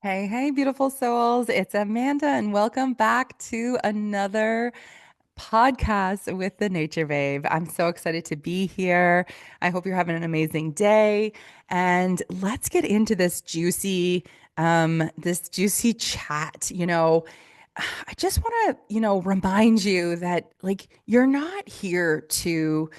Hey, hey, beautiful souls. It's Amanda, and welcome back to another podcast with the Nature Babe. I'm so excited to be here. I hope you're having an amazing day. And let's get into this juicy chat. I just want to, remind you that you're not here to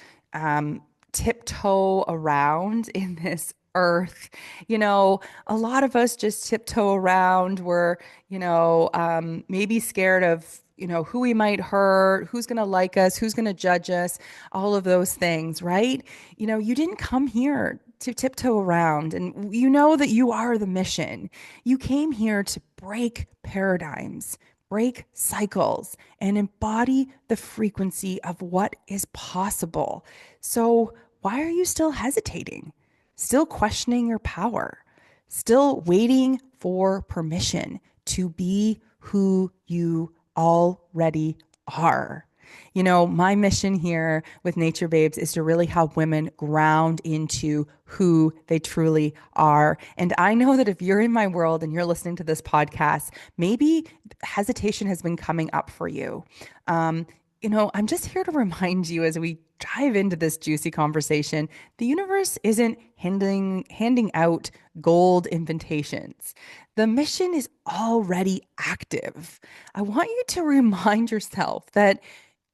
tiptoe around in this earth. A lot of us just tiptoe around. We're, maybe scared of, who we might hurt, who's going to like us, who's going to judge us, all of those things, right? You didn't come here to tiptoe around, and you know that you are the mission. You came here to break paradigms, break cycles, and embody the frequency of what is possible. So, why are you still hesitating? Still questioning your power? Still waiting for permission to be who you already are? My mission here with Nature Babes is to really help women ground into who they truly are. And I know that if you're in my world and you're listening to this podcast, maybe hesitation has been coming up for you. I'm just here to remind you as we dive into this juicy conversation, the universe isn't handing out gold invitations. The mission is already active. I want you to remind yourself that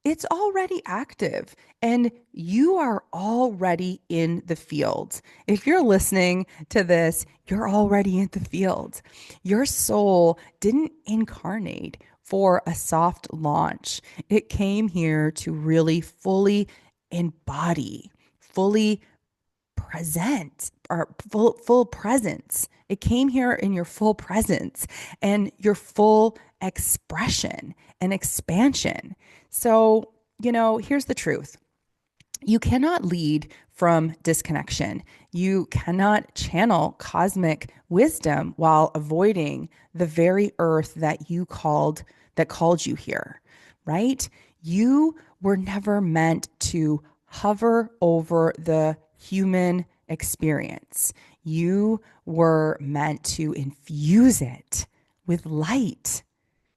it's already active and you are already in the field. If you're listening to this, you're already in the field. Your soul didn't incarnate for a soft launch. It came here to really fully embody, fully present or full presence. It came here in your full presence and your full expression and expansion. So, here's the truth. You cannot lead from disconnection. You cannot channel cosmic wisdom while avoiding the very earth that called you here, right? You were never meant to hover over the human experience. You were meant to infuse it with light.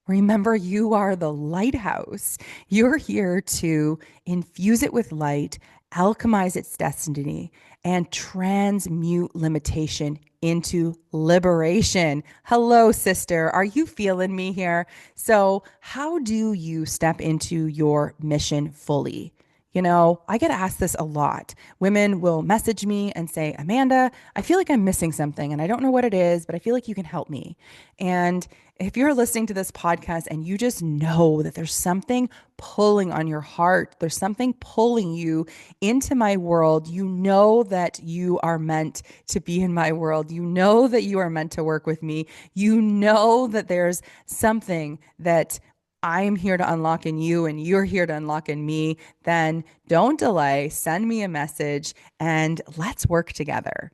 Remember, you are the lighthouse. You're here to infuse it with light, alchemize its destiny, and transmute limitation into liberation. Hello, sister. Are you feeling me here? So, how do you step into your mission fully? I get asked this a lot. Women will message me and say, Amanda, I feel like I'm missing something and I don't know what it is, but I feel like you can help me. And if you're listening to this podcast and you just know that there's something pulling on your heart, there's something pulling you into my world, you know that you are meant to be in my world. You know that you are meant to work with me. You know that there's something that I am here to unlock in you and you're here to unlock in me, then don't delay. Send me a message and let's work together.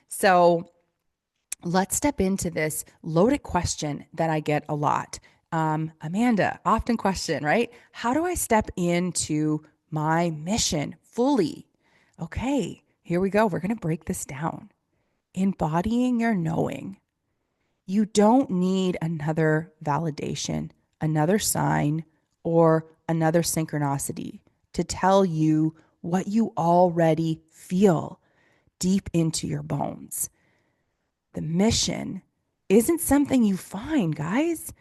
So, let's step into this loaded question that I get a lot. Amanda, often question, right? How do I step into my mission fully? Okay, here we go. We're going to break this down. Embodying your knowing. You don't need another validation, another sign, or another synchronicity to tell you what you already feel deep into your bones. The mission isn't something you find, guys.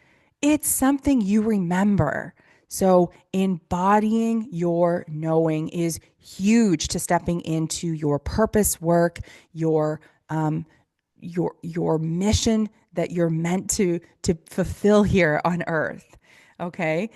It's something you remember. So, embodying your knowing is huge to stepping into your purpose work, your your mission that you're meant to fulfill here on earth. Okay?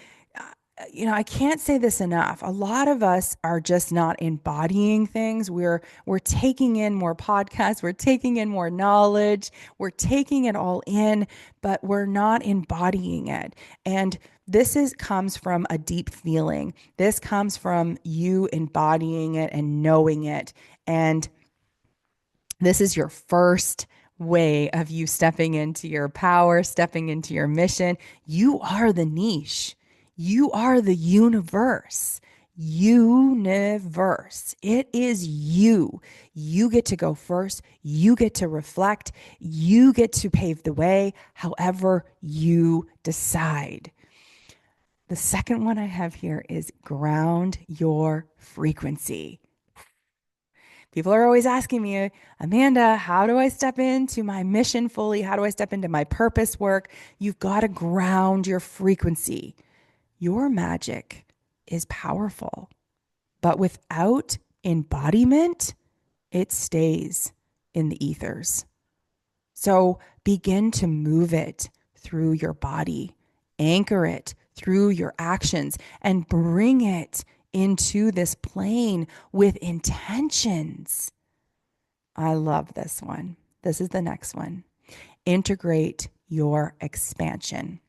I can't say this enough. A lot of us are just not embodying things. We're taking in more podcasts, we're taking in more knowledge, we're taking it all in, but we're not embodying it. And this is comes from a deep feeling. This comes from you embodying it and knowing it. And this is your first way of you stepping into your power, stepping into your mission. You are the niche. You are the universe. universe. It is you. You get to go first. You get to reflect. You get to pave the way however you decide. The second one I have here is ground your frequency. People are always asking me, Amanda, how do I step into my mission fully? How do I step into my purpose work? You've got to ground your frequency. Your magic is powerful, but without embodiment, it stays in the ethers. So begin to move it through your body, anchor it through your actions, and bring it into this plane with intentions. I love this one. This is the next one. Integrate your expansion.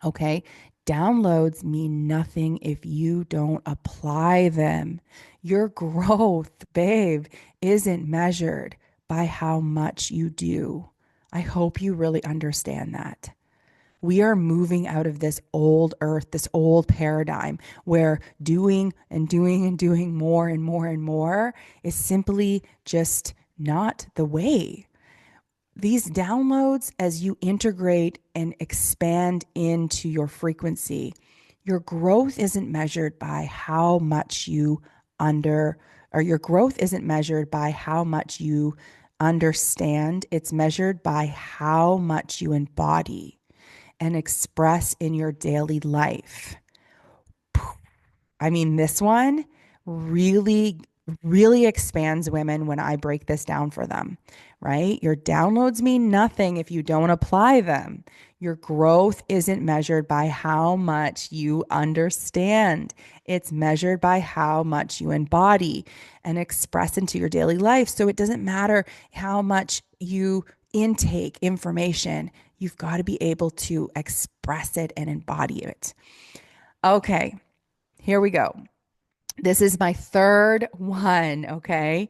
Okay. Downloads mean nothing if you don't apply them. Your growth, babe, isn't measured by how much you do. I hope you really understand that. We are moving out of this old earth, this old paradigm where doing and doing and doing more and more and more is simply just not the way. These downloads, as you integrate and expand into your frequency, your growth isn't measured by how much you your growth isn't measured by how much you understand. It's measured by how much you embody and express in your daily life. I mean, this one really, really expands women when I break this down for them, right? Your downloads mean nothing if you don't apply them. Your growth isn't measured by how much you understand. It's measured by how much you embody and express into your daily life. So it doesn't matter how much you intake information. You've got to be able to express it and embody it. Okay, here we go. This is my third one, okay?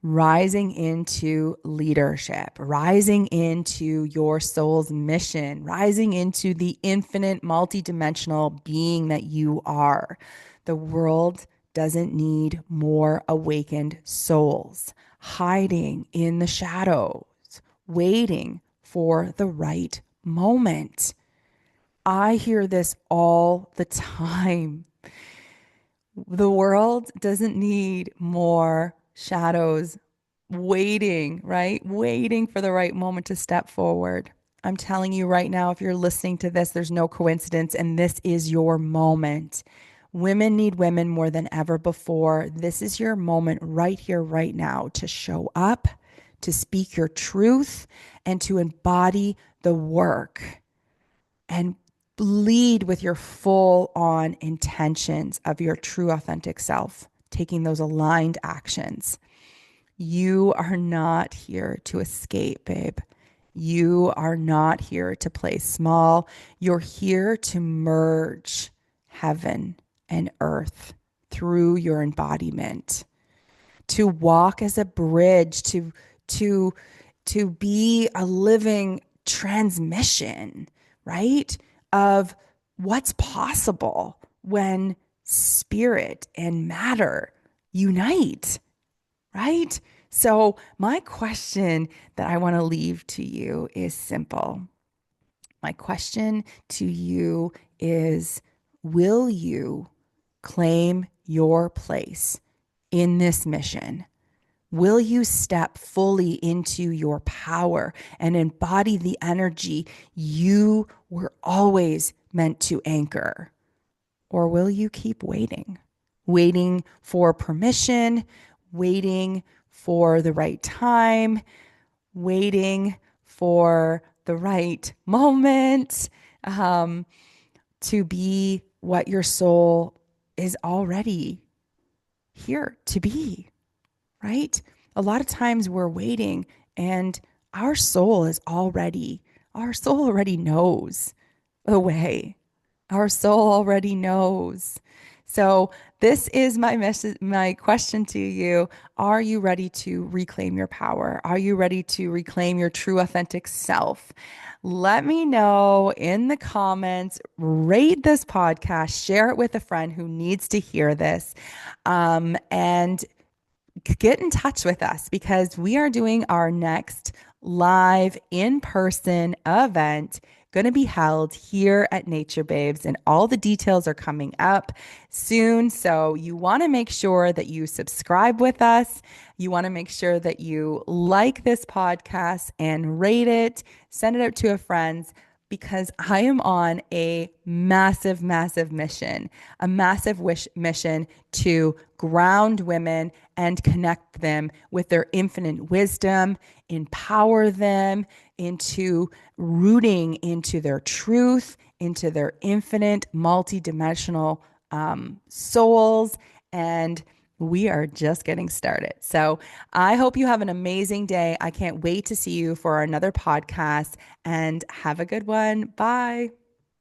Rising into leadership, rising into your soul's mission, rising into the infinite, multidimensional being that you are. The world doesn't need more awakened souls hiding in the shadows, waiting for the right moment. I hear this all the time. The world doesn't need more shadows waiting, right? Waiting for the right moment to step forward. I'm telling you right now, if you're listening to this, there's no coincidence, and this is your moment. Women need women more than ever before. This is your moment right here, right now, to show up, to speak your truth, and to embody the work and lead with your full on intentions of your true authentic self, taking those aligned actions. You are not here to escape, babe. You are not here to play small. You're here to merge heaven and earth through your embodiment, to walk as a bridge, to to be a living transmission, right? Of what's possible when spirit and matter unite, right? So, my question that I want to leave to you is simple. My question to you is, will you claim your place in this mission? Will you step fully into your power and embody the energy you were always meant to anchor? Or will you keep waiting? Waiting for permission, waiting for the right time, waiting for the right moment, to be what your soul is already here to be, right? A lot of times we're waiting and our soul already knows the way. Our soul already knows. So this is my message, my question to you. Are you ready to reclaim your power? Are you ready to reclaim your true authentic self? Let me know in the comments. Rate this podcast, share it with a friend who needs to hear this. And get in touch with us because we are doing our next live in-person event going to be held here at Nature Babes, and all the details are coming up soon. So you want to make sure that you subscribe with us. You want to make sure that you like this podcast and rate it, send it out to a friend, because I am on a massive, massive mission, a massive mission to ground women and connect them with their infinite wisdom, empower them into rooting into their truth, into their infinite, multidimensional souls. And we are just getting started. So I hope you have an amazing day. I can't wait to see you for another podcast and have a good one. Bye.